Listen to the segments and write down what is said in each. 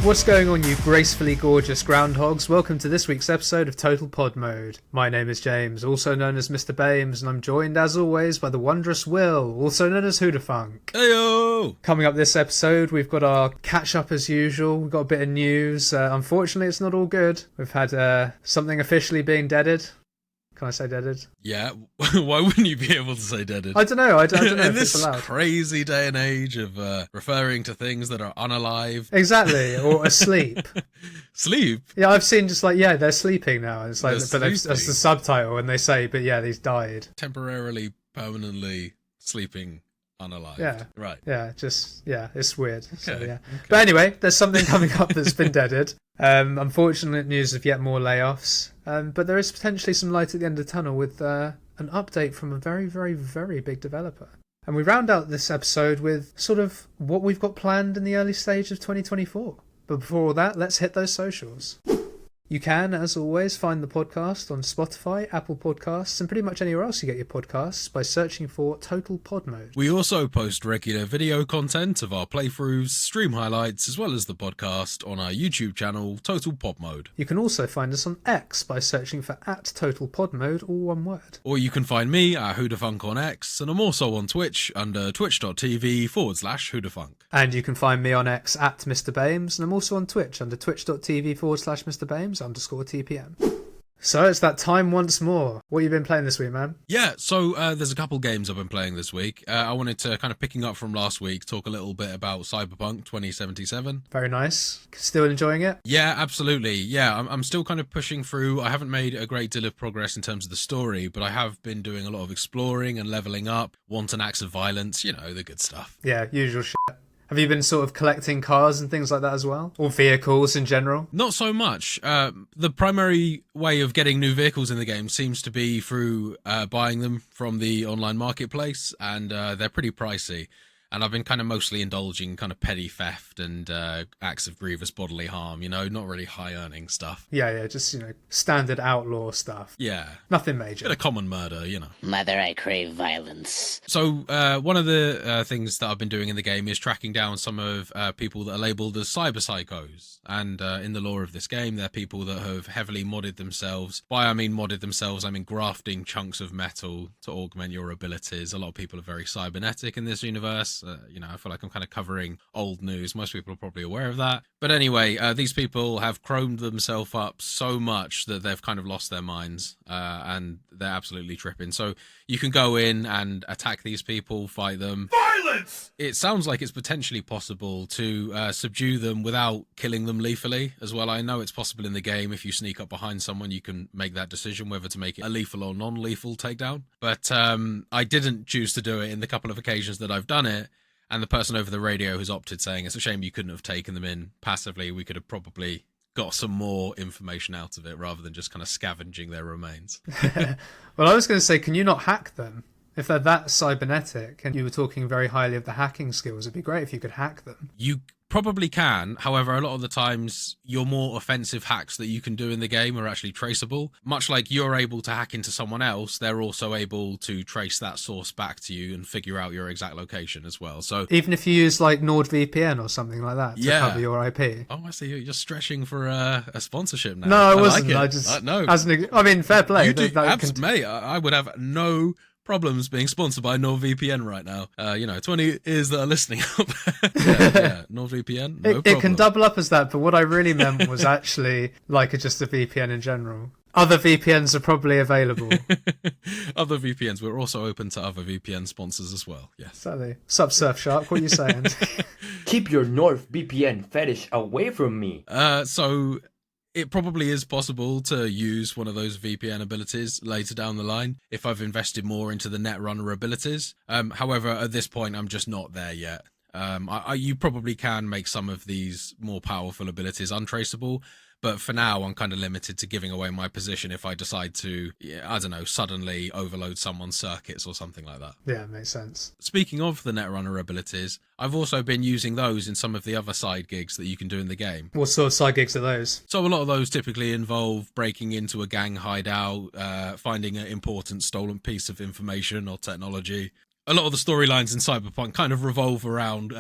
What's going on, you gracefully gorgeous groundhogs? Welcome to this week's episode of Total Pod Mode. My name is James, also known as Mr. Bames, and I'm joined as always by the wondrous Will, also known as Hoodafunk. Heyo! Coming up this episode, we've got our catch up as usual. We've got a bit of news. Unfortunately, it's not all good. We've had something officially being deaded. Can I say deaded? Yeah, why wouldn't you be able to say deaded? I don't know. I don't know In if this it's allowed. crazy day and age of referring to things that are unalive. Exactly, or asleep. Sleep? Yeah, I've seen just like, yeah, they're sleeping now. It's like, They're but that's the subtitle, and they say, but yeah, these died. Temporarily, permanently sleeping unalive. Yeah. Right. Yeah, it's weird. Okay. So, yeah. Okay. But anyway, there's something coming up that's been deaded. Unfortunate news of yet more layoffs. But there is potentially some light at the end of the tunnel with an update from a very, very, very big developer. And we round out this episode with sort of what we've got planned in the early stage of 2024. But before all that, let's hit those socials. You can, as always, find the podcast on Spotify, Apple Podcasts, and pretty much anywhere else you get your podcasts by searching for Total Pod Mode. We also post regular video content of our playthroughs, stream highlights, as well as the podcast on our YouTube channel, Total Pod Mode. You can also find us on X by searching for @TotalPodMode, all one word. Or you can find me at Hoodafunk on X, and I'm also on Twitch under twitch.tv/Hoodafunk. And you can find me on X at Mr. Bames, and I'm also on Twitch under twitch.tv/Mr. Bames_TPM. So it's that time once more. What have you been playing this week, man? Yeah, so there's a couple games I've been playing this week. I wanted to, kind of picking up from last week, talk a little bit about Cyberpunk 2077. Very nice. Still enjoying it? Yeah, absolutely. Yeah, I'm still kind of pushing through. I haven't made a great deal of progress in terms of the story, but I have been doing a lot of exploring and leveling up, wanton acts of violence, you know, the good stuff. Yeah, usual shit. Have you been sort of collecting cars and things like that as well? Or vehicles in general? Not so much. The primary way of getting new vehicles in the game seems to be through buying them from the online marketplace, and they're pretty pricey. And I've been kind of mostly indulging kind of petty theft and acts of grievous bodily harm, you know, not really high-earning stuff. Yeah, just, you know, standard outlaw stuff. Yeah. Nothing major. Bit of common murder, you know. Mother, I crave violence. So one of the things that I've been doing in the game is tracking down some of people that are labelled as cyber psychos. And in the lore of this game, they're people that have heavily modded themselves. By I mean modded themselves, I mean grafting chunks of metal to augment your abilities. A lot of people are very cybernetic in this universe. You know, I feel like I'm kind of covering old news. Most people are probably aware of that. But anyway, these people have chromed themselves up so much that they've kind of lost their minds, and they're absolutely tripping. So you can go in and attack these people, fight them. Violence! It sounds like it's potentially possible to subdue them without killing them lethally as well. I know it's possible in the game. If you sneak up behind someone, you can make that decision whether to make it a lethal or non-lethal takedown. But I didn't choose to do it in the couple of occasions that I've done it. And the person over the radio has opted, saying it's a shame you couldn't have taken them in passively. We could have probably got some more information out of it rather than just kind of scavenging their remains. Well, I was going to say, can you not hack them? If they're that cybernetic and you were talking very highly of the hacking skills, it'd be great if you could hack them. You probably can. However, a lot of the times your more offensive hacks that you can do in the game are actually traceable. Much like you're able to hack into someone else, they're also able to trace that source back to you and figure out your exact location as well. So even if you use like NordVPN or something like that to cover your IP. Oh, I see. You're stretching for a sponsorship now. No, I wasn't. Like it. I just no. I mean, fair play. You do, mate, I would have no problems being sponsored by NordVPN right now. 20 ears that are listening up. yeah, NordVPN, no problem. It can double up as that, but what I really meant was actually like just a VPN in general. Other VPNs are probably available. Other VPNs. We're also open to other VPN sponsors as well. Yes. Exactly. Sup, Surfshark, what are you saying? Keep your NordVPN fetish away from me. So it probably is possible to use one of those VPN abilities later down the line if I've invested more into the Netrunner abilities. However, at this point, I'm just not there yet. You probably can make some of these more powerful abilities untraceable, but for now, I'm kind of limited to giving away my position if I decide to, suddenly overload someone's circuits or something like that. Yeah, makes sense. Speaking of the Netrunner abilities, I've also been using those in some of the other side gigs that you can do in the game. What sort of side gigs are those? So a lot of those typically involve breaking into a gang hideout, finding an important stolen piece of information or technology, A lot of the storylines in Cyberpunk kind of revolve around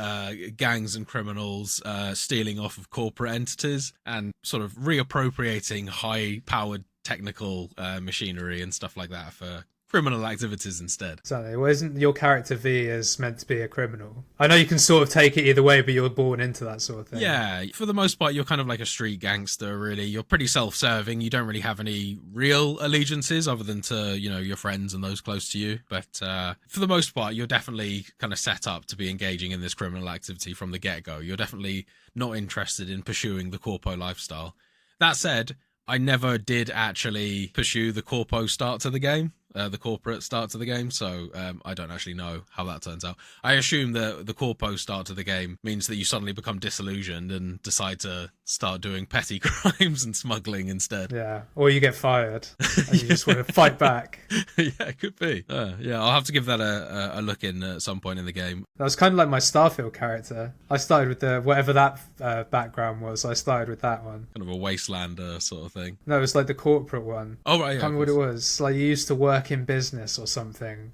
gangs and criminals stealing off of corporate entities and sort of reappropriating high-powered technical machinery and stuff like that for criminal activities instead. Exactly. Well, isn't your character V is meant to be a criminal? I know you can sort of take it either way, but you're born into that sort of thing. Yeah, for the most part, you're kind of like a street gangster, really. You're pretty self-serving. You don't really have any real allegiances other than to, your friends and those close to you. But for the most part, you're definitely kind of set up to be engaging in this criminal activity from the get-go. You're definitely not interested in pursuing the corpo lifestyle. That said, I never did actually pursue the corpo start to the game. The corporate start to the game, so I don't actually know how that turns out. I assume that the corpo start to the game means that you suddenly become disillusioned and decide to start doing petty crimes and smuggling instead. Yeah, or you get fired and you just want to fight back. Yeah, it could be. Yeah, I'll have to give that a look in at some point in the game. That was kind of like my Starfield character. I started with whatever that background was. I started with that one. Kind of a wastelander sort of thing. No, it was like the corporate one. Oh, right, yeah. I can't remember what it was. Like you used to work in business or something,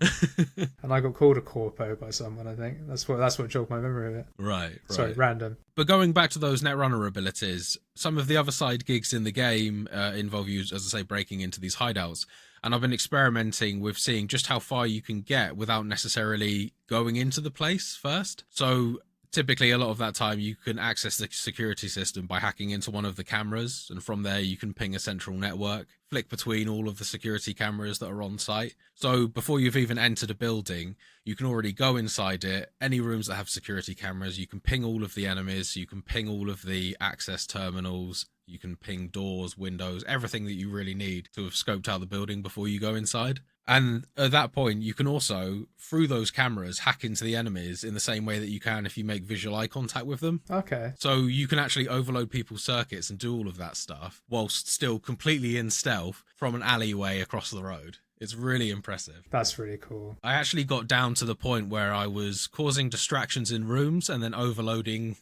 and I got called a corpo by someone. I think that's what jogged my memory of it. Right. Sorry, random. But going back to those Netrunner abilities, some of the other side gigs in the game involve you, as I say, breaking into these hideouts. And I've been experimenting with seeing just how far you can get without necessarily going into the place first. So typically, a lot of that time, you can access the security system by hacking into one of the cameras, and from there, you can ping a central network, flick between all of the security cameras that are on site. So before you've even entered a building, you can already go inside it. Any rooms that have security cameras, you can ping all of the enemies, you can ping all of the access terminals, you can ping doors, windows, everything that you really need to have scoped out the building before you go inside. And at that point, you can also, through those cameras, hack into the enemies in the same way that you can if you make visual eye contact with them. Okay. So you can actually overload people's circuits and do all of that stuff whilst still completely in stealth from an alleyway across the road. It's really impressive. That's really cool. I actually got down to the point where I was causing distractions in rooms and then overloading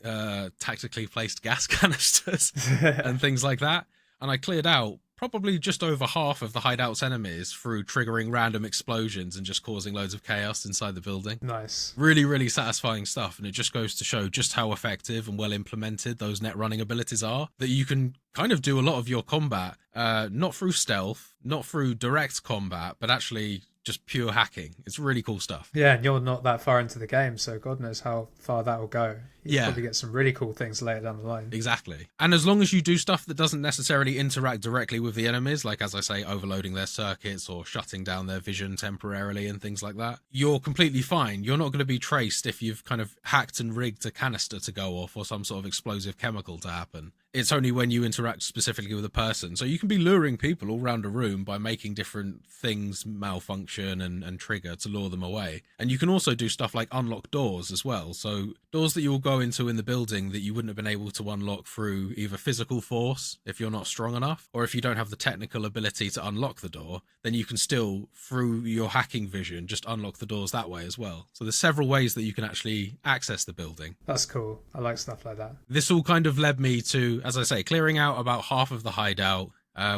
tactically placed gas canisters and things like that. And I cleared out probably just over half of the hideout's enemies through triggering random explosions and just causing loads of chaos inside the building. Nice. Really, really satisfying stuff. And it just goes to show just how effective and well implemented those net running abilities are, that you can kind of do a lot of your combat, not through stealth, not through direct combat, but actually just pure hacking. It's really cool stuff. Yeah, and you're not that far into the game, so God knows how far that will go. You'll Yeah. probably get some really cool things later down the line. Exactly. And as long as you do stuff that doesn't necessarily interact directly with the enemies, like, as I say, overloading their circuits or shutting down their vision temporarily and things like that, you're completely fine. You're not going to be traced if you've kind of hacked and rigged a canister to go off or some sort of explosive chemical to happen. It's only when you interact specifically with a person. So you can be luring people all around a room by making different things malfunction and trigger to lure them away. And you can also do stuff like unlock doors as well. So doors that you will go into in the building that you wouldn't have been able to unlock through either physical force, if you're not strong enough, or if you don't have the technical ability to unlock the door, then you can still, through your hacking vision, just unlock the doors that way as well. So there's several ways that you can actually access the building. That's cool. I like stuff like that. This all kind of led me to, as I say, clearing out about half of the hideout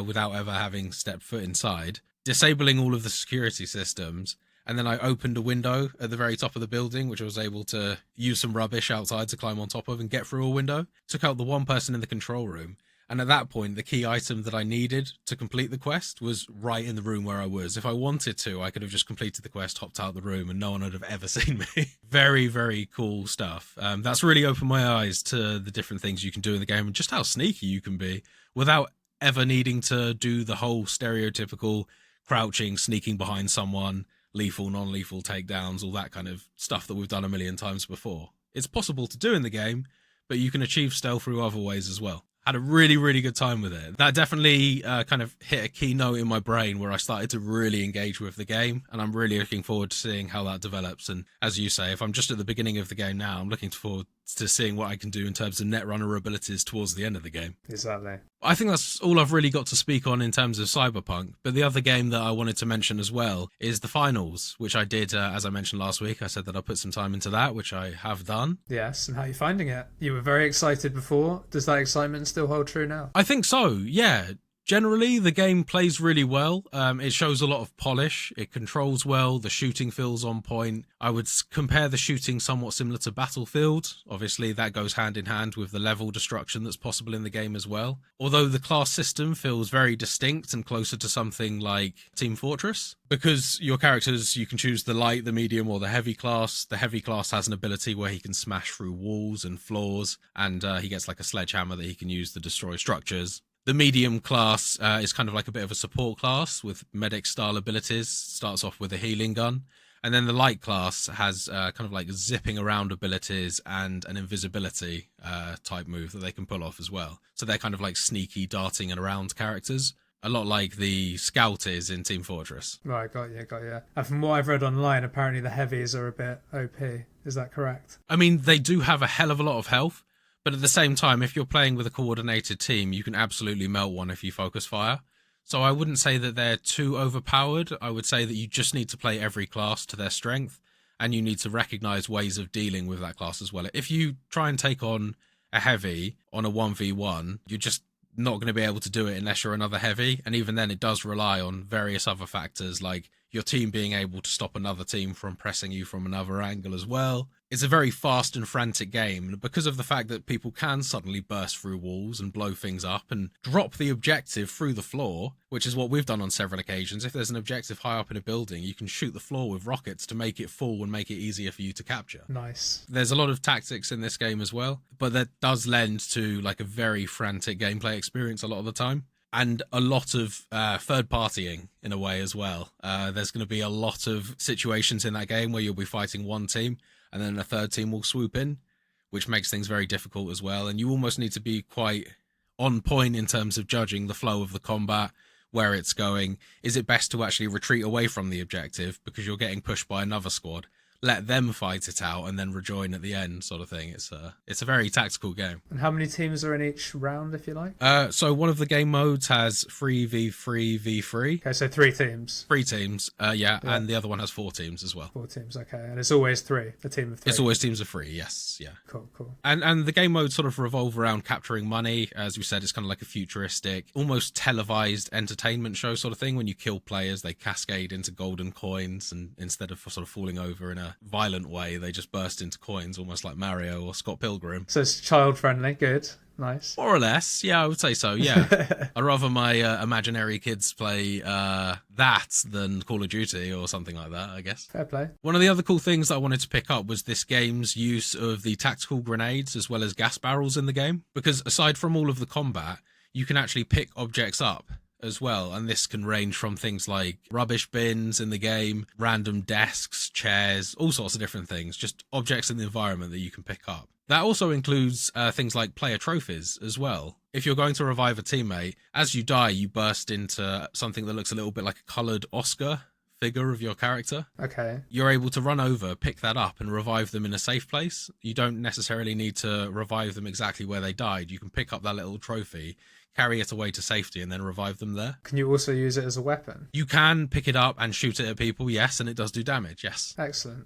without ever having stepped foot inside, disabling all of the security systems, and then I opened a window at the very top of the building, which I was able to use some rubbish outside to climb on top of and get through a window. Took out the one person in the control room. And at that point, the key item that I needed to complete the quest was right in the room where I was. If I wanted to, I could have just completed the quest, hopped out the room, and no one would have ever seen me. Very, very cool stuff. That's really opened my eyes to the different things you can do in the game and just how sneaky you can be without ever needing to do the whole stereotypical crouching, sneaking behind someone, lethal, non-lethal takedowns, all that kind of stuff that we've done a million times before. It's possible to do in the game, but you can achieve stealth through other ways as well. Had a really, really good time with it. That definitely kind of hit a key note in my brain where I started to really engage with the game, and I'm really looking forward to seeing how that develops. And as you say, if I'm just at the beginning of the game now, I'm looking forward to seeing what I can do in terms of netrunner abilities towards the end of the game. Exactly. I think that's all I've really got to speak on in terms of Cyberpunk, but the other game that I wanted to mention as well is the finals, which I did, as I mentioned last week. I said that I put some time into that, which I have done. Yes, and how are you finding it? You were very excited before. Does that excitement still hold true now? I think so, yeah. Generally, the game plays really well. It shows a lot of polish. It controls well. The shooting feels on point. I would compare the shooting somewhat similar to Battlefield. Obviously, that goes hand in hand with the level destruction that's possible in the game as well. Although the class system feels very distinct and closer to something like Team Fortress. Because your characters, you can choose the light, the medium, or the heavy class. The heavy class has an ability where he can smash through walls and floors, and he gets like a sledgehammer that he can use to destroy structures. The medium class is kind of like a bit of a support class with medic style abilities. Starts off with a healing gun. And then the light class has kind of like zipping around abilities and an invisibility type move that they can pull off as well. So they're kind of like sneaky darting and around characters. A lot like the scout is in Team Fortress. Right, got you. And from what I've read online, apparently the heavies are a bit OP. Is that correct? I mean, they do have a hell of a lot of health. But at the same time, if you're playing with a coordinated team, you can absolutely melt one if you focus fire. So I wouldn't say that they're too overpowered. I would say that you just need to play every class to their strength, and you need to recognize ways of dealing with that class as well. If you try and take on a heavy on a 1v1, you're just not going to be able to do it unless you're another heavy. And even then, it does rely on various other factors, like your team being able to stop another team from pressing you from another angle as well. It's a very fast and frantic game, and because of the fact that people can suddenly burst through walls and blow things up and drop the objective through the floor, which is what we've done on several occasions. If there's an objective high up in a building, you can shoot the floor with rockets to make it fall and make it easier for you to capture. Nice. There's a lot of tactics in this game as well, but that does lend to like a very frantic gameplay experience a lot of the time. And a lot of third partying in a way as well. There's going to be a lot of situations in that game where you'll be fighting one team and then a third team will swoop in, which makes things very difficult as well. And you almost need to be quite on point in terms of judging the flow of the combat, where it's going. Is it best to actually retreat away from the objective because you're getting pushed by another squad? Let them fight it out and then rejoin at the end, sort of thing. It's a very tactical game. And how many teams are in each round, if you like? So one of the game modes has 3v3v3. Okay, so 3 teams. 3 teams, yeah, and the other one has 4 teams as well. 4 teams, okay. And it's always 3, a team of 3. It's always teams of 3, yes, yeah. Cool. And the game modes sort of revolve around capturing money. As we said, it's kind of like a futuristic, almost televised entertainment show sort of thing. When you kill players, they cascade into golden coins, and instead of sort of falling over in a violent way, they just burst into coins, almost like Mario or Scott Pilgrim. So it's child friendly, good, nice. More or less, yeah, I would say so, yeah. I'd rather my imaginary kids play that than Call of Duty or something like that, I guess. Fair play. One of the other cool things that I wanted to pick up was this game's use of the tactical grenades as well as gas barrels in the game, because aside from all of the combat, you can actually pick objects up as well, and this can range from things like rubbish bins in the game, random desks, chairs, all sorts of different things, just objects in the environment that you can pick up. That also includes things like player trophies as well. If you're going to revive a teammate, as you die, you burst into something that looks a little bit like a coloured Oscar figure of your character. Okay. You're able to run over, pick that up, and revive them in a safe place. You don't necessarily need to revive them exactly where they died. You can pick up that little trophy, carry it away to safety, and then revive them there. Can you also use it as a weapon? You can pick it up and shoot it at people, yes, and it does do damage, yes. Excellent.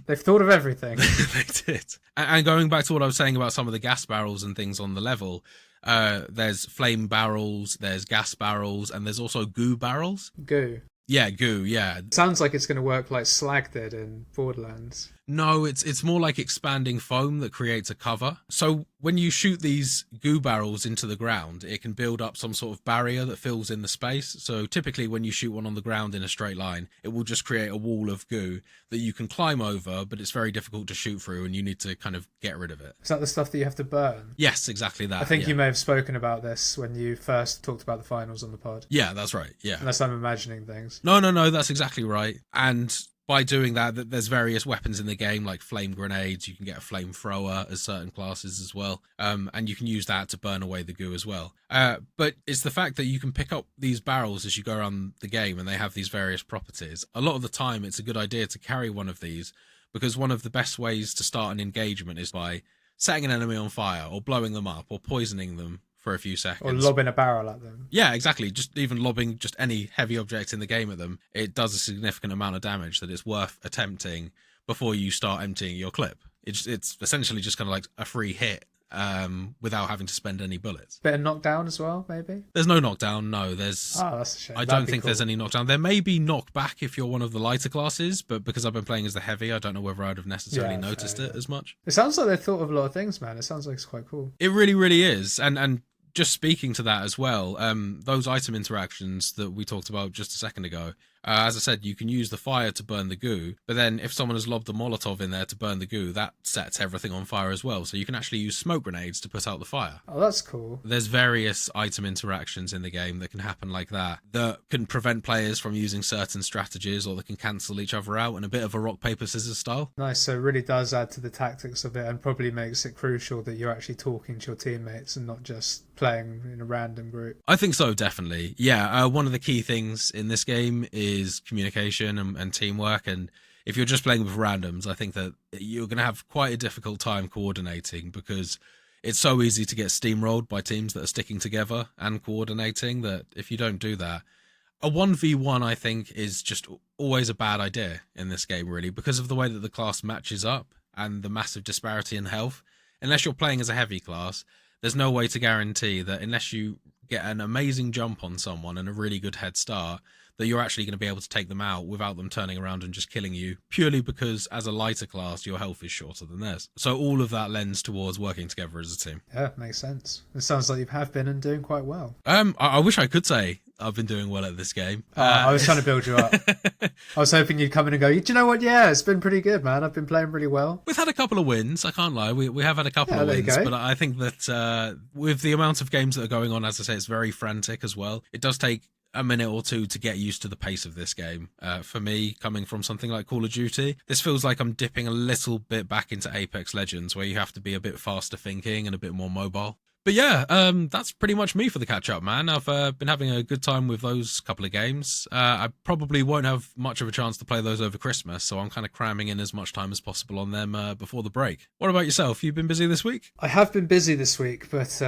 They've thought of everything. They did. And going back to what I was saying about some of the gas barrels and things on the level, there's flame barrels, there's gas barrels, and there's also goo barrels. Goo. Yeah, goo, yeah. Sounds like it's going to work like Slag did in Borderlands. No, it's more like expanding foam that creates a cover. So when you shoot these goo barrels into the ground, it can build up some sort of barrier that fills in the space. So typically when you shoot one on the ground in a straight line, it will just create a wall of goo that you can climb over, but it's very difficult to shoot through and you need to kind of get rid of it. Is that the stuff that you have to burn? Yes, exactly that. I think you may have spoken about this when you first talked about the finals on the pod. Yeah, that's right, yeah. Unless I'm imagining things. No, that's exactly right. And by doing that, there's various weapons in the game, like flame grenades. You can get a flamethrower as certain classes as well. And you can use that to burn away the goo as well. But it's the fact that you can pick up these barrels as you go around the game, and they have these various properties. A lot of the time, it's a good idea to carry one of these, because one of the best ways to start an engagement is by setting an enemy on fire, or blowing them up, or poisoning them for a few seconds. Or lobbing a barrel at them. Yeah, exactly. Just even lobbing just any heavy object in the game at them, it does a significant amount of damage that it's worth attempting before you start emptying your clip. It's essentially just kind of like a free hit without having to spend any bullets. Bit of knockdown as well, maybe? There's no knockdown, no. There's. Oh, that's a shame. I don't think there's any knockdown. There may be knockback if you're one of the lighter classes, but because I've been playing as the heavy, I don't know whether I'd have necessarily noticed it as much. It sounds like they thought of a lot of things, man. It sounds like it's quite cool. It really, really is. And just speaking to that as well, those item interactions that we talked about just a second ago, as I said, you can use the fire to burn the goo, but then if someone has lobbed a Molotov in there to burn the goo, that sets everything on fire as well. So you can actually use smoke grenades to put out the fire. Oh, that's cool. There's various item interactions in the game that can happen like that can prevent players from using certain strategies, or that can cancel each other out in a bit of a rock, paper, scissors style. Nice. So it really does add to the tactics of it, and probably makes it crucial that you're actually talking to your teammates and not just playing in a random group. I think so, definitely. Yeah, one of the key things in this game is communication and teamwork, and if you're just playing with randoms, I think that you're going to have quite a difficult time coordinating, because it's so easy to get steamrolled by teams that are sticking together and coordinating, that if you don't do that, a 1v1 I think is just always a bad idea in this game, really, because of the way that the class matches up and the massive disparity in health. Unless you're playing as a heavy class, there's no way to guarantee that unless you get an amazing jump on someone and a really good head start, that you're actually going to be able to take them out without them turning around and just killing you, purely because as a lighter class, your health is shorter than theirs. So all of that lends towards working together as a team. Yeah, makes sense. It sounds like you have been and doing quite well. I wish I could say I've been doing well at this game. I was trying to build you up. I was hoping you'd come in and go, do you know what? Yeah, it's been pretty good, man. I've been playing really well. We've had a couple of wins. I can't lie. We have had a couple of wins, but I think that with the amount of games that are going on, as I say, it's very frantic as well. It does take a minute or two to get used to the pace of this game. For me, coming from something like Call of Duty, this feels like I'm dipping a little bit back into Apex Legends, where you have to be a bit faster thinking and a bit more mobile. But yeah, that's pretty much me for the catch-up, man. I've been having a good time with those couple of games. I probably won't have much of a chance to play those over Christmas, so I'm kind of cramming in as much time as possible on them before the break. What about yourself? You been busy this week? I have been busy this week, but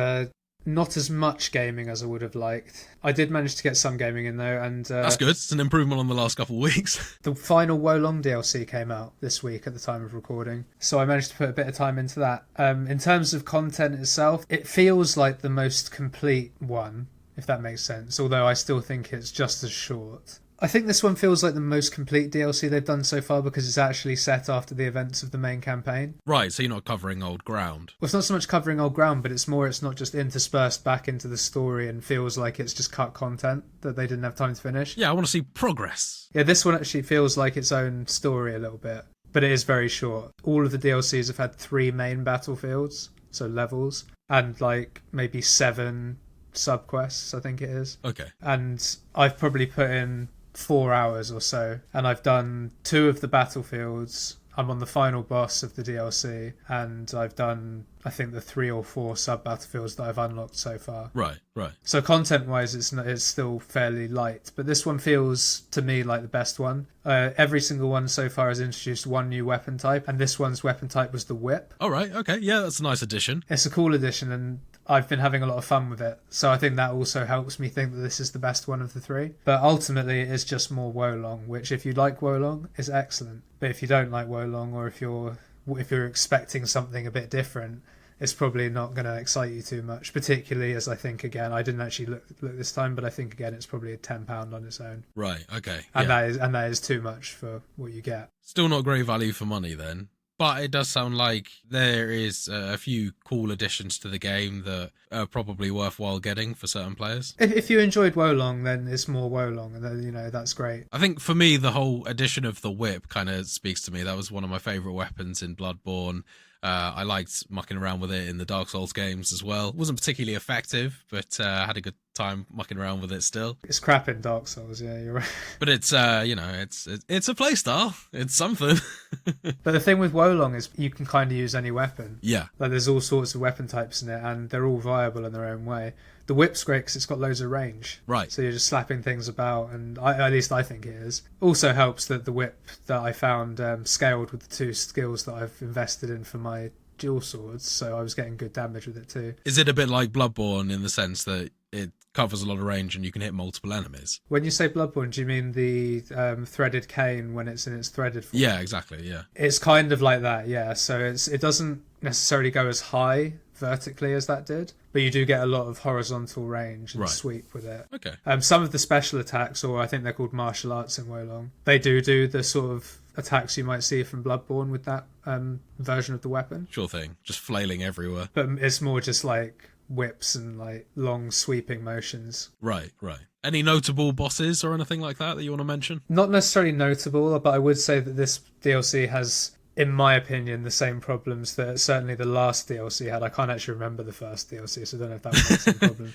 not as much gaming as I would have liked. I did manage to get some gaming in though, and that's good. It's an improvement on the last couple of weeks. The final Wolong DLC came out this week at the time of recording, so I managed to put a bit of time into that. In terms of content itself, it feels like the most complete one, if that makes sense, although I still think it's just as short. I think this one feels like the most complete DLC they've done so far, because it's actually set after the events of the main campaign. Right, so you're not covering old ground. Well, it's not so much covering old ground, but it's not just interspersed back into the story and feels like it's just cut content that they didn't have time to finish. Yeah, I want to see progress. Yeah, this one actually feels like its own story a little bit, but it is very short. All of the DLCs have had 3 main battlefields, so levels, and like maybe 7 subquests, I think it is. Okay. And I've probably put in 4 hours or so, and I've done 2 of the battlefields. I'm on the final boss of the DLC, and I've done, I think, the 3 or 4 sub-battlefields that I've unlocked so far. Right. So content-wise, it's still fairly light, but this one feels, to me, like the best one. Every single one so far has introduced one new weapon type, and this one's weapon type was the whip. All right, okay, yeah, that's a nice addition. It's a cool addition, and I've been having a lot of fun with it, so I think that also helps me think that this is the best one of the 3. But ultimately, it's just more Wolong, which, if you like Wolong, is excellent. But if you don't like Wolong, or if you're expecting something a bit different, it's probably not going to excite you too much, particularly as I think, again, I didn't actually look this time, but I think, again, it's probably £10 on its own. Right, okay. And yeah. that is too much for what you get. Still not great value for money then. But it does sound like there is a few cool additions to the game that are probably worthwhile getting for certain players. If you enjoyed Wolong, then it's more Wolong, and then, that's great. I think for me, the whole addition of the whip kind of speaks to me. That was one of my favourite weapons in Bloodborne. I liked mucking around with it in the Dark Souls games as well. It wasn't particularly effective, but I had a good time mucking around with it still. It's crap in Dark Souls, yeah, you're right. But it's, it's a playstyle. It's something. But the thing with Wolong is you can kind of use any weapon. Yeah. Like there's all sorts of weapon types in it, and they're all viable in their own way. The whip's great because it's got loads of range. Right. So you're just slapping things about, and at least I think it is. Also helps that the whip that I found scaled with the 2 skills that I've invested in for my dual swords, so I was getting good damage with it too. Is it a bit like Bloodborne in the sense that it covers a lot of range and you can hit multiple enemies? When you say Bloodborne, do you mean the threaded cane when it's in its threaded form? Yeah, exactly, yeah. It's kind of like that, yeah. So it doesn't necessarily go as high vertically as that did, but you do get a lot of horizontal range and Right. sweep with it. Okay. Some of the special attacks, or I think they're called martial arts in Wolong, they do the sort of attacks you might see from Bloodborne with that version of the weapon. Sure thing. Just flailing everywhere. But it's more just like whips and like long sweeping motions. Right. Any notable bosses or anything like that you want to mention? Not necessarily notable, but I would say that this DLC has, in my opinion, the same problems that certainly the last DLC had. I can't actually remember the first DLC, so I don't know if that was the same problem.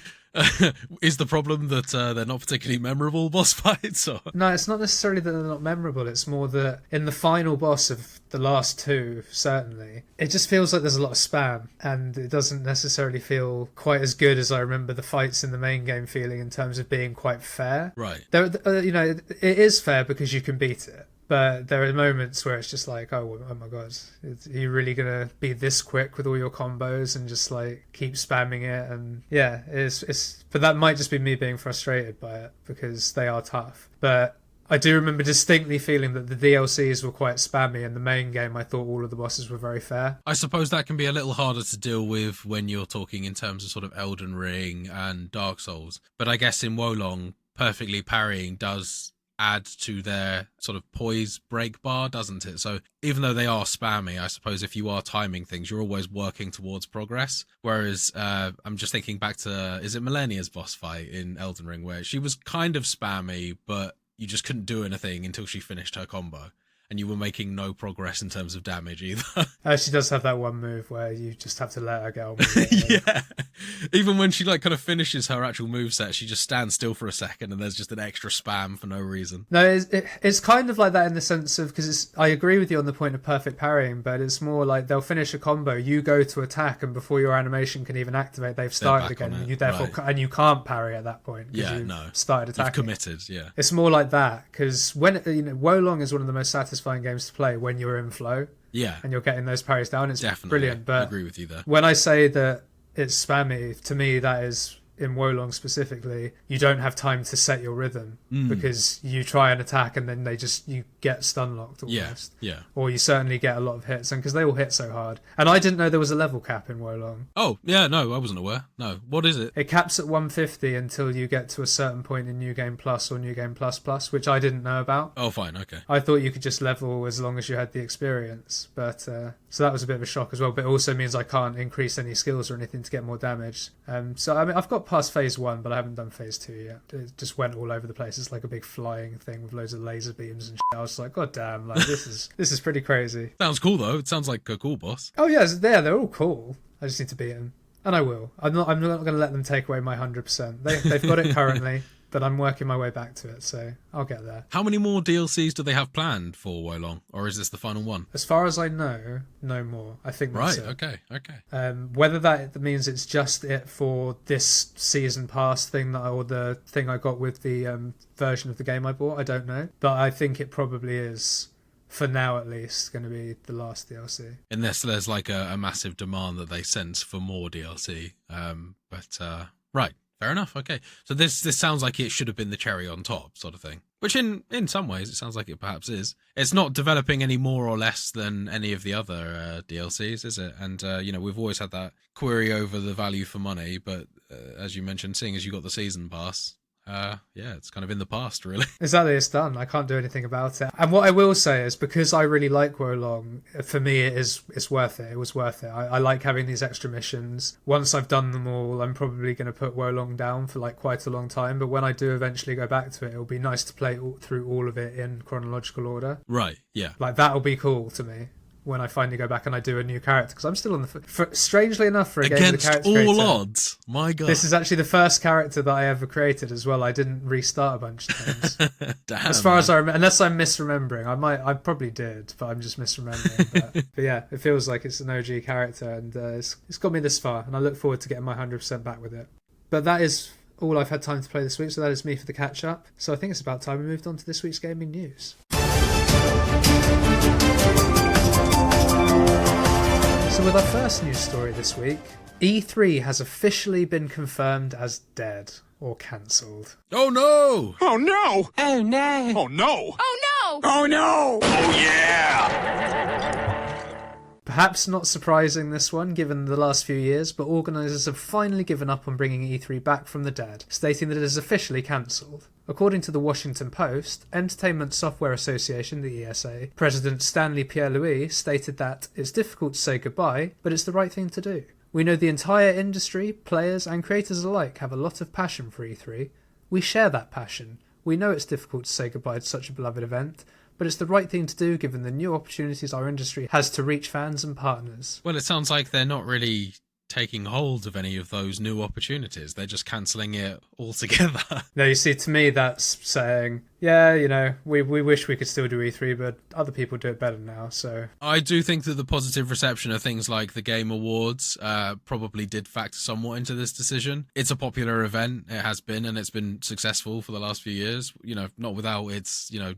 Is the problem that they're not particularly memorable boss fights? Or? No, it's not necessarily that they're not memorable. It's more that in the final boss of the last two, certainly, it just feels like there's a lot of spam, and it doesn't necessarily feel quite as good as I remember the fights in the main game feeling in terms of being quite fair. Right. There, it is fair because you can beat it. But there are moments where it's just like, oh my god, are you really going to be this quick with all your combos and just like keep spamming it? And yeah, but that might just be me being frustrated by it because they are tough. But I do remember distinctly feeling that the DLCs were quite spammy, and the main game I thought all of the bosses were very fair. I suppose that can be a little harder to deal with when you're talking in terms of sort of Elden Ring and Dark Souls. But I guess in Wolong, perfectly parrying does add to their sort of poise break bar, doesn't it? So even though they are spammy, I suppose if you are timing things, you're always working towards progress. Whereas I'm just thinking back to, is it Millennia's boss fight in Elden Ring, where she was kind of spammy, but you just couldn't do anything until she finished her combo, and you were making no progress in terms of damage either. She does have that one move where you just have to let her get on with it. Yeah. Even when she like kind of finishes her actual moveset, she just stands still for a second and there's just an extra spam for no reason. No, it's kind of like that in the sense of, because I agree with you on the point of perfect parrying, but it's more like they'll finish a combo, you go to attack, and before your animation can even activate, they've started again, and you therefore and you can't parry at that point. Yeah, no. Started attacking. You've committed, yeah. It's more like that, because when Wolong is one of the most satisfying games to play when you're in flow. Yeah. And you're getting those parries down. It's definitely brilliant. But I agree with you there. When I say that it's spammy, to me that is, in Wolong specifically, you don't have time to set your rhythm because you try and attack and then you get stun locked almost. Yeah. Or you certainly get a lot of hits, and because they all hit so hard. And I didn't know there was a level cap in Wolong. Oh, yeah, no, I wasn't aware. No. What is it? It caps at 150 until you get to a certain point in New Game Plus or New Game Plus Plus, which I didn't know about. Oh, fine, okay. I thought you could just level as long as you had the experience, but so that was a bit of a shock as well. But it also means I can't increase any skills or anything to get more damage. So I mean, I've got past phase 1, but I haven't done phase 2 yet. It just went all over the place. It's like a big flying thing with loads of laser beams and shit. I was like, god damn, like this is pretty crazy. Sounds cool though. It sounds like a cool boss. Oh yeah, they're all cool. I just need to beat them, and I will. I'm not going to let them take away my 100%. They've got it currently. But I'm working my way back to it, so I'll get there. How many more DLCs do they have planned for Wolong, or is this the final one? As far as I know, no more. I think that's it. Okay. Whether that means it's just it for this season pass thing or the thing I got with the version of the game I bought, I don't know. But I think it probably is, for now at least, going to be the last DLC. Unless there's like a massive demand that they sense for more DLC. Right. Fair enough. Okay. So this sounds like it should have been the cherry on top sort of thing, which in some ways it sounds like it perhaps is. It's not developing any more or less than any of the other DLCs, is it? And, we've always had that query over the value for money. But as you mentioned, seeing as you got the season pass, it's kind of in the past, really. Exactly, it's done. I can't do anything about it. And what I will say is, because I really like Wolong, for me it's worth it. It was worth it. I like having these extra missions. Once I've done them all, I'm probably going to put Wolong down for like quite a long time. But when I do eventually go back to it, it'll be nice to play through all of it in chronological order. Right, yeah. Like that'll be cool to me when I finally go back and I do a new character, because I'm still on strangely enough, for a game with a character against all creator, odds. My god, this is actually the first character that I ever created as well. I didn't restart a bunch of times. Damn, as far as I remember, unless I'm misremembering. I probably did, but I'm just misremembering. but yeah, it feels like it's an OG character, and it's got me this far, and I look forward to getting my 100% back with it. But that is all I've had time to play this week, so that is me for the catch up. So I think it's about time we moved on to this week's gaming news. So with our first news story this week, E3 has officially been confirmed as dead or cancelled. Oh no! Oh no! Oh no! Oh no! Oh no! Oh no! Oh yeah! Perhaps not surprising this one given the last few years, but organisers have finally given up on bringing E3 back from the dead, stating that it is officially cancelled. According to the Washington Post, Entertainment Software Association, the ESA, President Stanley Pierre-Louis stated that it's difficult to say goodbye, but it's the right thing to do. We know the entire industry, players and creators alike have a lot of passion for E3. We share that passion. We know it's difficult to say goodbye to such a beloved event, but it's the right thing to do given the new opportunities our industry has to reach fans and partners. Well, it sounds like they're not really taking hold of any of those new opportunities. They're just cancelling it altogether. Now, you see, to me, that's saying, yeah, you know, we wish we could still do E3, but other people do it better now, so... I do think that the positive reception of things like the Game Awards probably did factor somewhat into this decision. It's a popular event, it has been, and it's been successful for the last few years, you know, not without its, you know,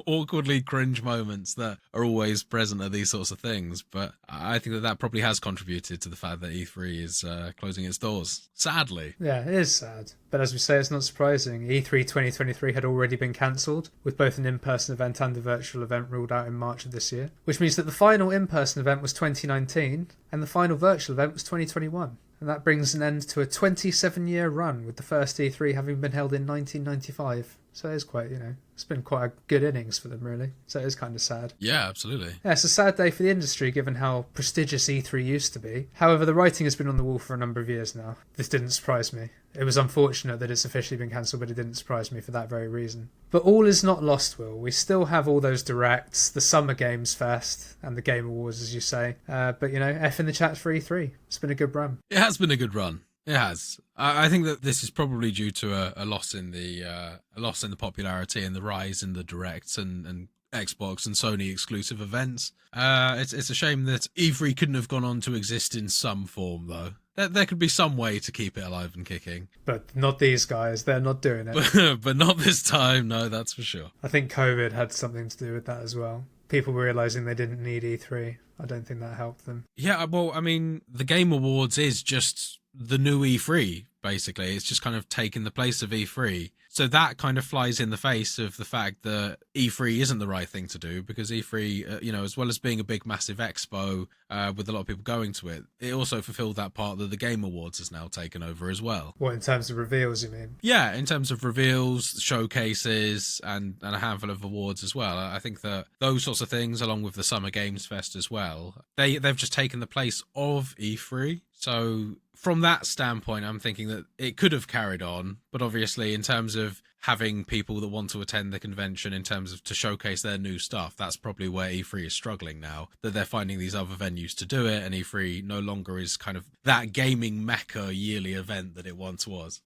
awkwardly cringe moments that are always present at these sorts of things, but I think that that probably has contributed to the fact that E3 is closing its doors. Sadly. Yeah, it is sad. But as we say, it's not surprising. E3 2023 had already been cancelled, with both an in-person event and a virtual event ruled out in March of this year, which means that the final in-person event was 2019, and the final virtual event was 2021. And that brings an end to a 27-year run, with the first E3 having been held in 1995. So it is quite, you know, it's been quite a good innings for them, really. So it is kind of sad. Yeah, absolutely. Yeah, it's a sad day for the industry, given how prestigious E3 used to be. However, the writing has been on the wall for a number of years now. This didn't surprise me. It was unfortunate that it's officially been cancelled, but it didn't surprise me for that very reason. But all is not lost, Will. We still have all those directs, the Summer Games Fest, and the Game Awards, as you say. But, you know, F in the chat for E3. It's been a good run. It has been a good run. It has. I think that this is probably due to a loss in the popularity and the rise in the directs and Xbox and Sony exclusive events. It's a shame that E3 couldn't have gone on to exist in some form, though. There could be some way to keep it alive and kicking. But not these guys. They're not doing it. But not this time, no, that's for sure. I think COVID had something to do with that as well. People realising they didn't need E3. I don't think that helped them. Yeah, well, I mean, the Game Awards is just the new E3, basically. It's just kind of taken the place of E3. So that kind of flies in the face of the fact that E3 isn't the right thing to do, because E3, you know, as well as being a big, massive expo with a lot of people going to it, it also fulfilled that part that the Game Awards has now taken over as well. What, in terms of reveals, you mean? Yeah, in terms of reveals, showcases, and a handful of awards as well. I think that those sorts of things, along with the Summer Games Fest as well, they've just taken the place of E3. So from that standpoint, I'm thinking that it could have carried on, but obviously in terms of having people that want to attend the convention in terms of to showcase their new stuff, that's probably where E3 is struggling now, that they're finding these other venues to do it, and E3 no longer is kind of that gaming mecca yearly event that it once was.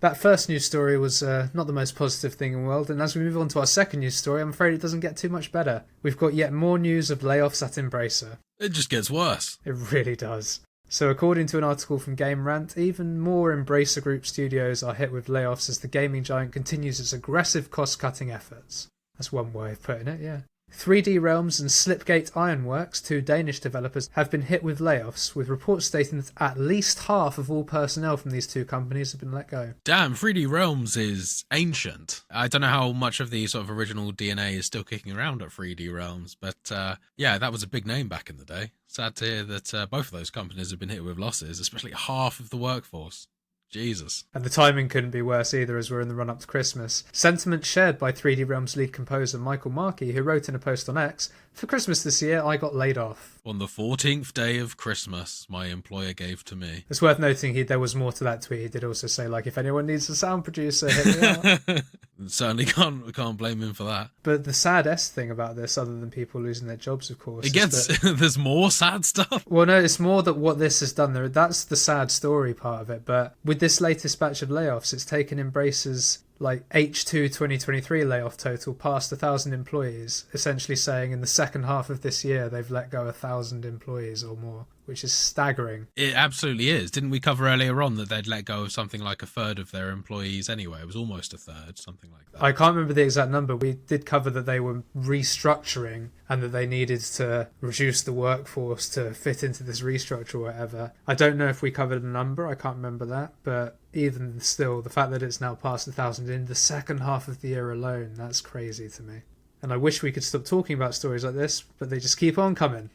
That first news story was not the most positive thing in the world, and as we move on to our second news story, I'm afraid it doesn't get too much better. We've got yet more news of layoffs at Embracer. It just gets worse. It really does. So according to an article from Game Rant, even more Embracer Group studios are hit with layoffs as the gaming giant continues its aggressive cost-cutting efforts. That's one way of putting it, yeah. 3D Realms and Slipgate Ironworks, two Danish developers, have been hit with layoffs, with reports stating that at least half of all personnel from these two companies have been let go. Damn, 3D Realms is ancient. I don't know how much of the sort of original DNA is still kicking around at 3D Realms, but yeah, that was a big name back in the day. Sad to hear that both of those companies have been hit with losses, especially half of the workforce. Jesus. And the timing couldn't be worse either, as we're in the run-up to Christmas. Sentiment shared by 3D Realms lead composer Michael Markey, who wrote in a post on X, "For Christmas this year, I got laid off." On the 14th day of Christmas, my employer gave to me. It's worth noting there was more to that tweet. He did also say, like, if anyone needs a sound producer, hit me up. Certainly can't blame him for that. But the saddest thing about this, other than people losing their jobs, of course, it gets there's more sad stuff. Well, no, it's more that what this has done there. That's the sad story part of it. But with this latest batch of layoffs, it's taken Embracer's like H2 2023 layoff total past 1,000 employees, essentially saying in the second half of this year they've let go 1,000 employees or more, which is staggering. It absolutely is. Didn't we cover earlier on that they'd let go of something like a third of their employees anyway? It was almost a third, something like that. I can't remember the exact number. We did cover that they were restructuring and that they needed to reduce the workforce to fit into this restructure or whatever. I don't know if we covered a number. I can't remember that. But even still, the fact that it's now past 1,000 in the second half of the year alone, that's crazy to me. And I wish we could stop talking about stories like this, but they just keep on coming.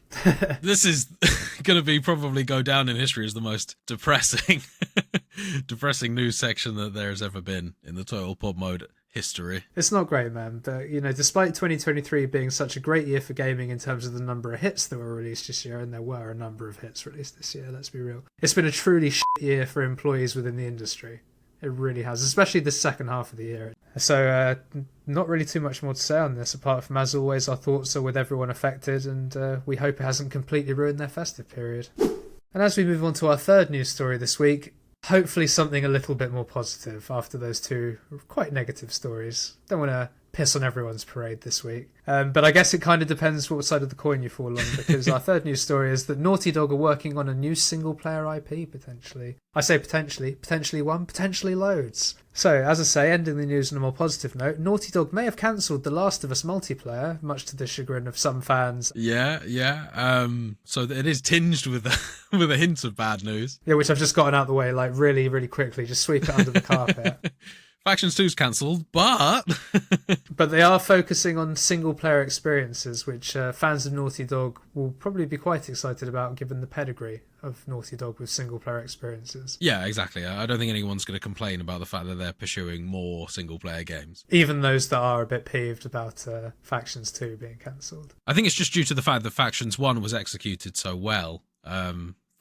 This is going to be probably go down in history as the most depressing news section that there has ever been in the Total Pod Mode history. It's not great, man, but despite 2023 being such a great year for gaming in terms of the number of hits that were released this year, and there were a number of hits released this year, let's be real, it's been a truly shit year for employees within the industry. It really has, especially the second half of the year. So not really too much more to say on this, apart from, as always, our thoughts are with everyone affected, and we hope it hasn't completely ruined their festive period. And as we move on to our third news story this week, hopefully something a little bit more positive after those two quite negative stories. Don't want to piss on everyone's parade this week. But I guess it kind of depends what side of the coin you fall on, because our third news story is that Naughty Dog are working on a new single-player IP, potentially. I say potentially one, potentially loads. So, as I say, ending the news on a more positive note, Naughty Dog may have cancelled The Last of Us multiplayer, much to the chagrin of some fans. Yeah. So it is tinged with with a hint of bad news. Yeah, which I've just gotten out of the way, like, really, really quickly. Just sweep it under the carpet. Factions 2's cancelled, but... But they are focusing on single-player experiences, which fans of Naughty Dog will probably be quite excited about, given the pedigree of Naughty Dog with single-player experiences. Yeah, exactly. I don't think anyone's going to complain about the fact that they're pursuing more single-player games. Even those that are a bit peeved about Factions 2 being cancelled. I think it's just due to the fact that Factions 1 was executed so well.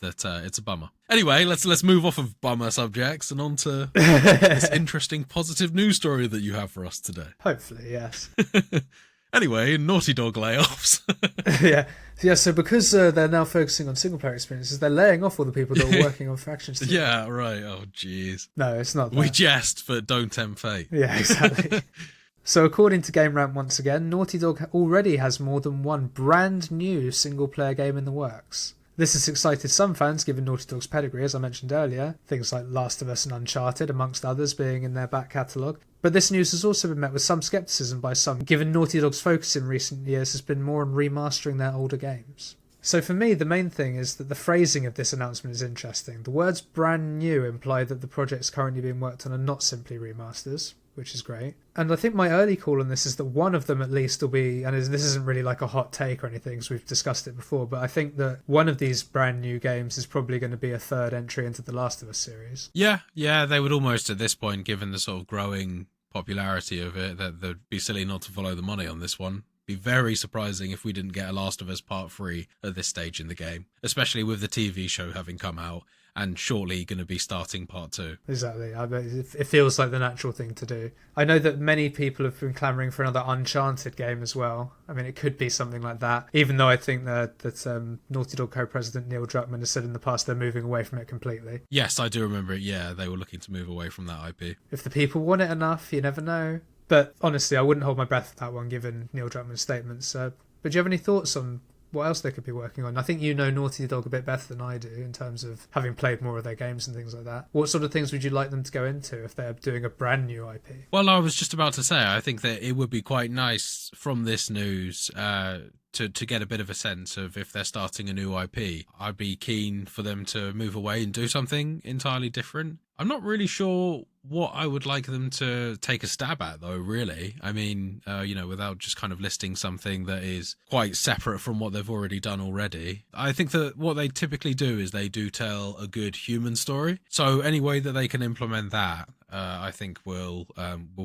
That it's a bummer. Anyway, let's move off of bummer subjects and on to this interesting positive news story that you have for us today. Hopefully, yes. Anyway, Naughty Dog layoffs. Yeah, so because they're now focusing on single-player experiences, they're laying off all the people that were working on Factions 2. Yeah, right. Oh, jeez. No, it's not that. We jest, but don't tempt fate. Yeah, exactly. So according to GameRant once again, Naughty Dog already has more than one brand new single-player game in the works. This has excited some fans given Naughty Dog's pedigree, as I mentioned earlier, things like Last of Us and Uncharted, amongst others, being in their back catalogue. But this news has also been met with some scepticism by some, given Naughty Dog's focus in recent years has been more on remastering their older games. So for me, the main thing is that the phrasing of this announcement is interesting. The words brand new imply that the projects currently being worked on are not simply remasters, which is great. And I think my early call on this is that one of them at least will be, and this isn't really like a hot take or anything, because we've discussed it before, but I think that one of these brand new games is probably going to be a third entry into the Last of Us series. Yeah, they would almost at this point, given the sort of growing popularity of it, that they'd be silly not to follow the money on this one. Be very surprising if we didn't get a Last of Us Part 3 at this stage in the game, especially with the TV show having come out and shortly going to be starting Part 2. Exactly. I bet it feels like the natural thing to do. I know that many people have been clamouring for another Uncharted game as well. I mean, it could be something like that, even though I think that Naughty Dog co-president Neil Druckmann has said in the past they're moving away from it completely. Yes, I do remember it. Yeah, they were looking to move away from that IP. If the people want it enough, you never know. But honestly, I wouldn't hold my breath for that one, given Neil Druckmann's statements. But do you have any thoughts on what else they could be working on? I think you know Naughty Dog a bit better than I do in terms of having played more of their games and things like that. What sort of things would you like them to go into if they're doing a brand new IP? Well, I was just about to say, I think that it would be quite nice from this news to get a bit of a sense of if they're starting a new IP. I'd be keen for them to move away and do something entirely different. I'm not really sure what I would like them to take a stab at, though, really. I mean, without just kind of listing something that is quite separate from what they've already done already. I think that what they typically do is they do tell a good human story. So any way that they can implement that, I think will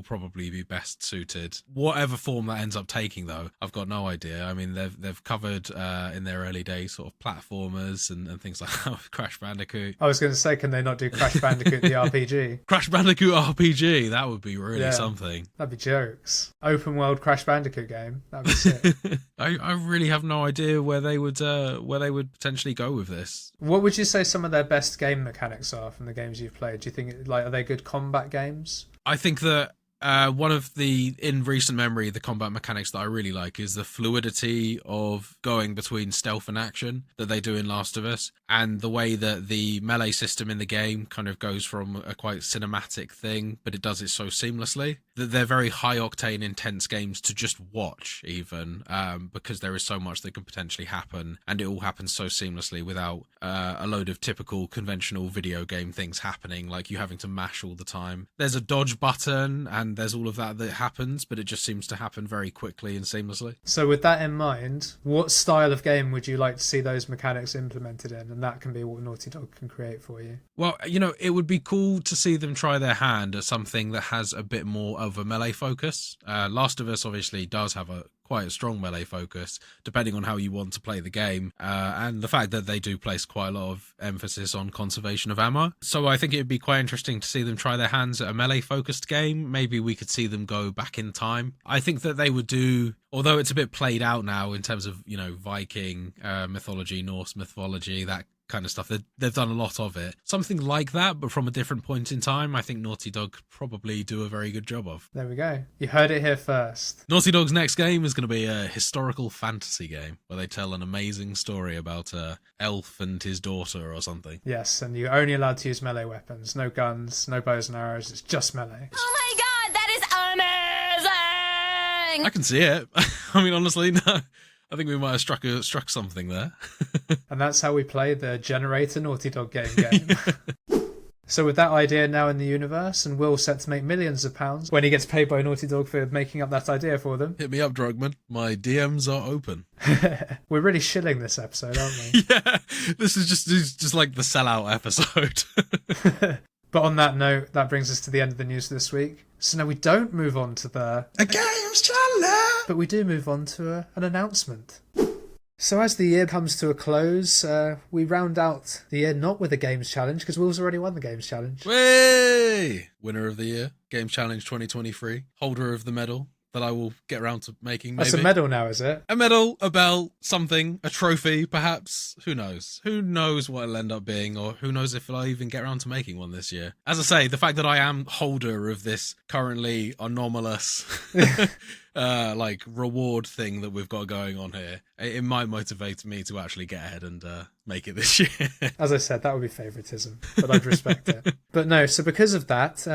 probably be best suited. Whatever form that ends up taking, though, I've got no idea. I mean, they've covered in their early days sort of platformers and things like that with Crash Bandicoot. I was going to say, can they not do Crash Bandicoot the RPG? Crash Bandicoot RPG, that would be really something. That'd be jokes. Open world Crash Bandicoot game. That'd be sick. I really have no idea where they would potentially go with this. What would you say some of their best game mechanics are from the games you've played? Do you think are they good combat games? I think that one of in recent memory, the combat mechanics that I really like is the fluidity of going between stealth and action that they do in Last of Us, and the way that the melee system in the game kind of goes from a quite cinematic thing, but it does it so seamlessly. That they're very high octane, intense games to just watch, even because there is so much that can potentially happen, and it all happens so seamlessly without a load of typical conventional video game things happening, like you having to mash all the time. There's a dodge button, and and there's all of that happens, but it just seems to happen very quickly and seamlessly. So with that in mind, what style of game would you like to see those mechanics implemented in? And that can be what Naughty Dog can create for you. Well, it would be cool to see them try their hand at something that has a bit more of a melee focus. Last of Us obviously does have quite a strong melee focus, depending on how you want to play the game, and the fact that they do place quite a lot of emphasis on conservation of ammo. So I think it would be quite interesting to see them try their hands at a melee-focused game. Maybe we could see them go back in time. I think that they would do, although it's a bit played out now in terms of, Viking mythology, Norse mythology, that kind of stuff. They've done a lot of it. Something like that, but from a different point in time, I think Naughty Dog probably do a very good job of. There we go. You heard it here first. Naughty Dog's next game is going to be a historical fantasy game where they tell an amazing story about a elf and his daughter or something. Yes, and you're only allowed to use melee weapons. No guns, no bows and arrows. It's just melee. Oh my god, that is amazing! I can see it. I mean, honestly, no. I think we might have struck something there. And that's how we play the Generator Naughty Dog game. So with that idea now in the universe, and Will set to make millions of pounds when he gets paid by Naughty Dog for making up that idea for them. Hit me up, Drugman. My DMs are open. We're really shilling this episode, aren't we? Yeah, this is just like the sellout episode. But on that note, that brings us to the end of the news this week. So now we don't move on to a games challenge, but we do move on to an announcement. So as the year comes to a close, we round out the year not with a games challenge, because Will's already won the games challenge. Way! Winner of the year, Games Challenge 2023, holder of the medal that I will get around to making, maybe. That's a medal now, is it? A medal, a belt, something, a trophy, perhaps. Who knows? Who knows what it'll end up being, or who knows if I'll even get around to making one this year. As I say, the fact that I am holder of this currently anomalous reward thing that we've got going on here, it might motivate me to actually get ahead and make it this year. As I said, that would be favoritism, but I'd respect it. But no, so because of that,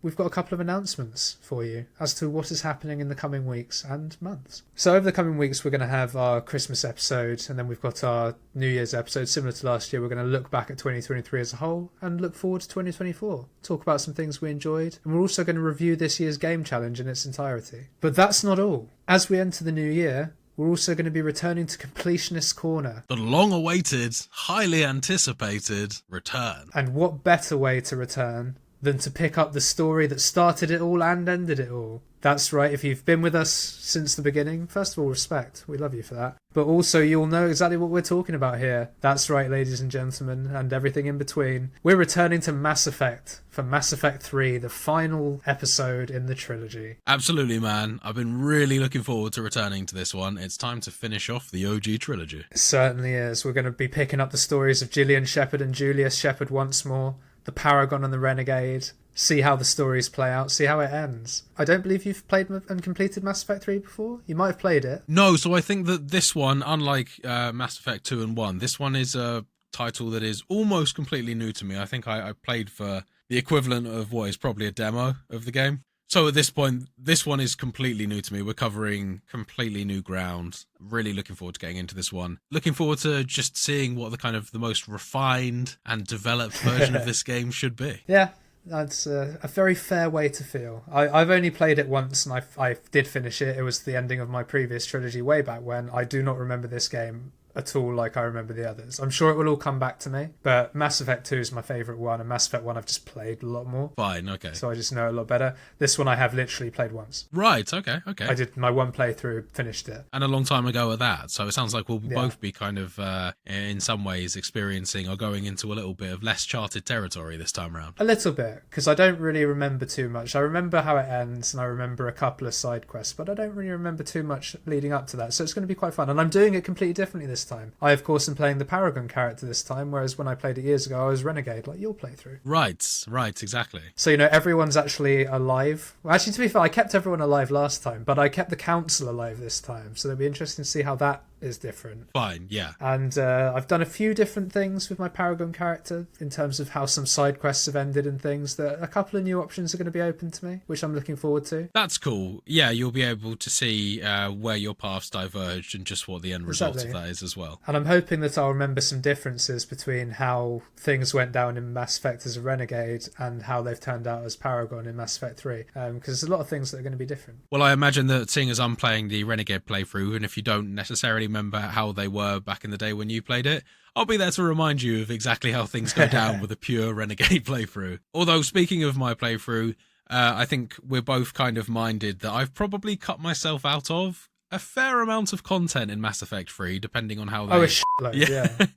we've got a couple of announcements for you as to what is happening in the coming weeks and months. So over the coming weeks, we're going to have our Christmas episode, and then we've got our New Year's episode. Similar to last year, we're going to look back at 2023 as a whole and look forward to 2024. Talk about some things we enjoyed, and we're also going to review this year's game challenge in its entirety. But that's not all. As we enter the new year, we're also going to be returning to Completionist Corner. The long-awaited, highly anticipated return. And what better way to return than to pick up the story that started it all and ended it all. That's right, if you've been with us since the beginning, first of all, respect. We love you for that. But also, you'll know exactly what we're talking about here. That's right, ladies and gentlemen, and everything in between. We're returning to Mass Effect for Mass Effect 3, the final episode in the trilogy. Absolutely, man. I've been really looking forward to returning to this one. It's time to finish off the OG trilogy. It certainly is. We're going to be picking up the stories of Gillian Shepard and Julius Shepard once more. The Paragon and the Renegade, see how the stories play out, see how it ends. I don't believe you've played and completed Mass Effect 3 before? You might have played it. No, so I think that this one, unlike Mass Effect 2 and 1, this one is a title that is almost completely new to me. I think I played for the equivalent of what is probably a demo of the game. So at this point, this one is completely new to me. We're covering completely new ground. Really looking forward to getting into this one. Looking forward to just seeing what the most refined and developed version of this game should be. Yeah, that's a very fair way to feel. I've only played it once, and I did finish it. It was the ending of my previous trilogy way back when. I do not remember this game at all like I remember the others. I'm sure it will all come back to me, but Mass Effect 2 is my favourite one, and Mass Effect 1 I've just played a lot more. Fine, okay. So I just know it a lot better. This one I have literally played once. Right, okay. I did my one playthrough, finished it. And a long time ago at that, so it sounds like we'll both be kind of, in some ways, experiencing or going into a little bit of less charted territory this time around. A little bit, because I don't really remember too much. I remember how it ends, and I remember a couple of side quests, but I don't really remember too much leading up to that, so it's going to be quite fun. And I'm doing it completely differently this time. I, of course, am playing the Paragon character this time, whereas when I played it years ago, I was Renegade, like your playthrough. Right, exactly. So, everyone's actually alive. Well, actually, to be fair, I kept everyone alive last time, but I kept the council alive this time, so it'll be interesting to see how that is different. Fine, yeah. And I've done a few different things with my Paragon character in terms of how some side quests have ended and things. That a couple of new options are going to be open to me, which I'm looking forward to. That's cool. Yeah, you'll be able to see where your paths diverged and just what the end result of that is as well. And I'm hoping that I'll remember some differences between how things went down in Mass Effect as a Renegade and how they've turned out as Paragon in Mass Effect 3. Because there's a lot of things that are going to be different. Well, I imagine that seeing as I'm playing the Renegade playthrough, and if you don't necessarily remember how they were back in the day when you played it, I'll be there to remind you of exactly how things go down with a pure Renegade playthrough. Although, speaking of my playthrough, I think we're both kind of minded that I've probably cut myself out of a fair amount of content in Mass Effect 3, depending on how they... Oh, a shitload, yeah.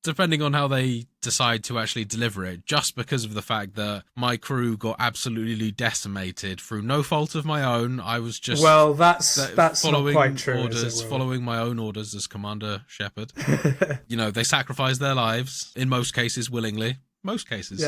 Depending on how they decide to actually deliver it, just because of the fact that my crew got absolutely decimated through no fault of my own. I was just that's following not quite true, orders, following my own orders as Commander Shepard. They sacrificed their lives in most cases willingly. Most cases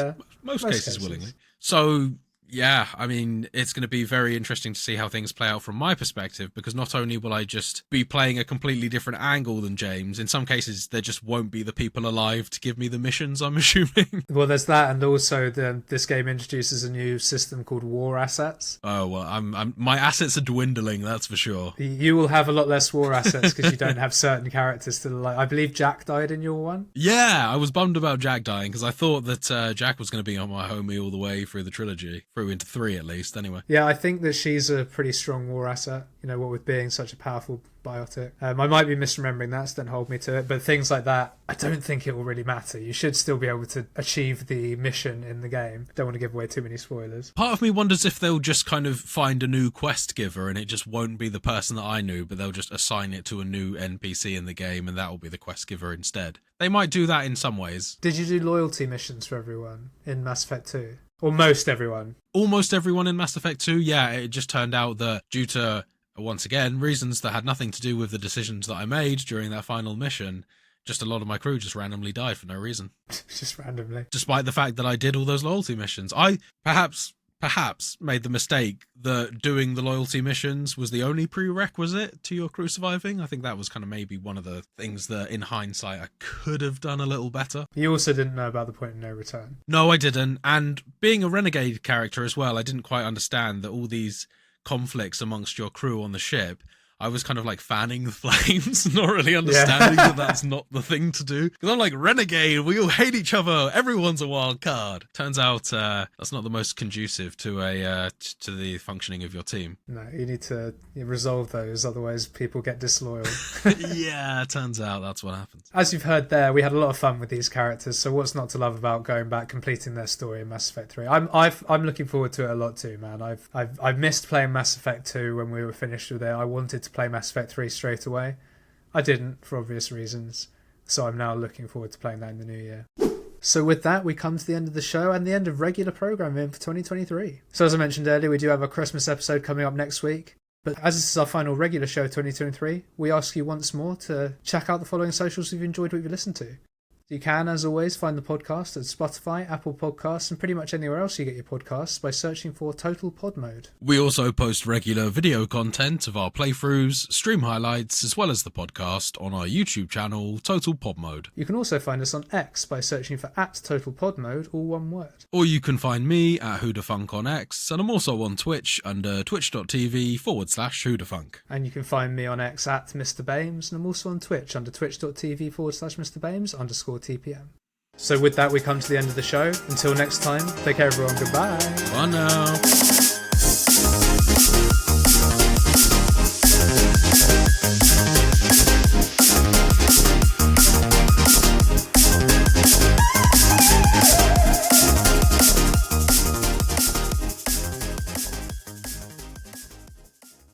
willingly. So. Yeah, I mean, it's going to be very interesting to see how things play out from my perspective, because not only will I just be playing a completely different angle than James, in some cases there just won't be the people alive to give me the missions, I'm assuming. Well, there's that, and also this game introduces a new system called War Assets. Oh, well, my assets are dwindling, that's for sure. You will have a lot less war assets because you don't have certain characters to like. I believe Jack died in your one. Yeah, I was bummed about Jack dying, because I thought that Jack was going to be on my homie all the way through the trilogy. Through into 3 at least, anyway. Yeah, I think that she's a pretty strong war asset, what with being such a powerful biotic. I might be misremembering that, so don't hold me to it, but things like that, I don't think it will really matter. You should still be able to achieve the mission in the game. Don't want to give away too many spoilers. Part of me wonders if they'll just kind of find a new quest giver and it just won't be the person that I knew, but they'll just assign it to a new NPC in the game and that will be the quest giver instead. They might do that in some ways. Did you do loyalty missions for everyone in Mass Effect 2? Or most everyone? Almost everyone in Mass Effect 2, yeah. It just turned out that due to, once again, reasons that had nothing to do with the decisions that I made during that final mission, just a lot of my crew just randomly died for no reason. Just randomly. Despite the fact that I did all those loyalty missions. I perhaps made the mistake that doing the loyalty missions was the only prerequisite to your crew surviving. I think that was kind of maybe one of the things that in hindsight I could have done a little better. You also didn't know about the point of no return. No, I didn't. And being a renegade character as well, I didn't quite understand that all these conflicts amongst your crew on the ship, I was kind of like fanning the flames, not really understanding that that's not the thing to do. Because I'm like, renegade, we all hate each other, everyone's a wild card. Turns out that's not the most conducive to to the functioning of your team. No, you need to resolve those, otherwise people get disloyal. Yeah, turns out that's what happens. As you've heard there, we had a lot of fun with these characters, so what's not to love about going back, completing their story in Mass Effect 3? I'm looking forward to it a lot too, man. I've missed playing Mass Effect 2 when we were finished with it. I wanted to play Mass Effect 3 straight away. I didn't, for obvious reasons, so I'm now looking forward to playing that in the new year. So with that, we come to the end of the show and the end of regular programming for 2023. So as I mentioned earlier, we do have a Christmas episode coming up next week. But as this is our final regular show of 2023, we ask you once more to check out the following socials if you've enjoyed what you've listened to. You can, as always, find the podcast at Spotify, Apple Podcasts, and pretty much anywhere else you get your podcasts by searching for Total Pod Mode. We also post regular video content of our playthroughs, stream highlights, as well as the podcast on our YouTube channel, Total Pod Mode. You can also find us on X by searching for @TotalPodMode, all one word. Or you can find me at WhoDaFunk on X, and I'm also on Twitch under twitch.tv/WhoDaFunk. And you can find me on X at Mr. Bames, and I'm also on Twitch under twitch.tv/MrBames_TPM. So with that, we come to the end of the show. Until next time, take care everyone, goodbye. Bye now.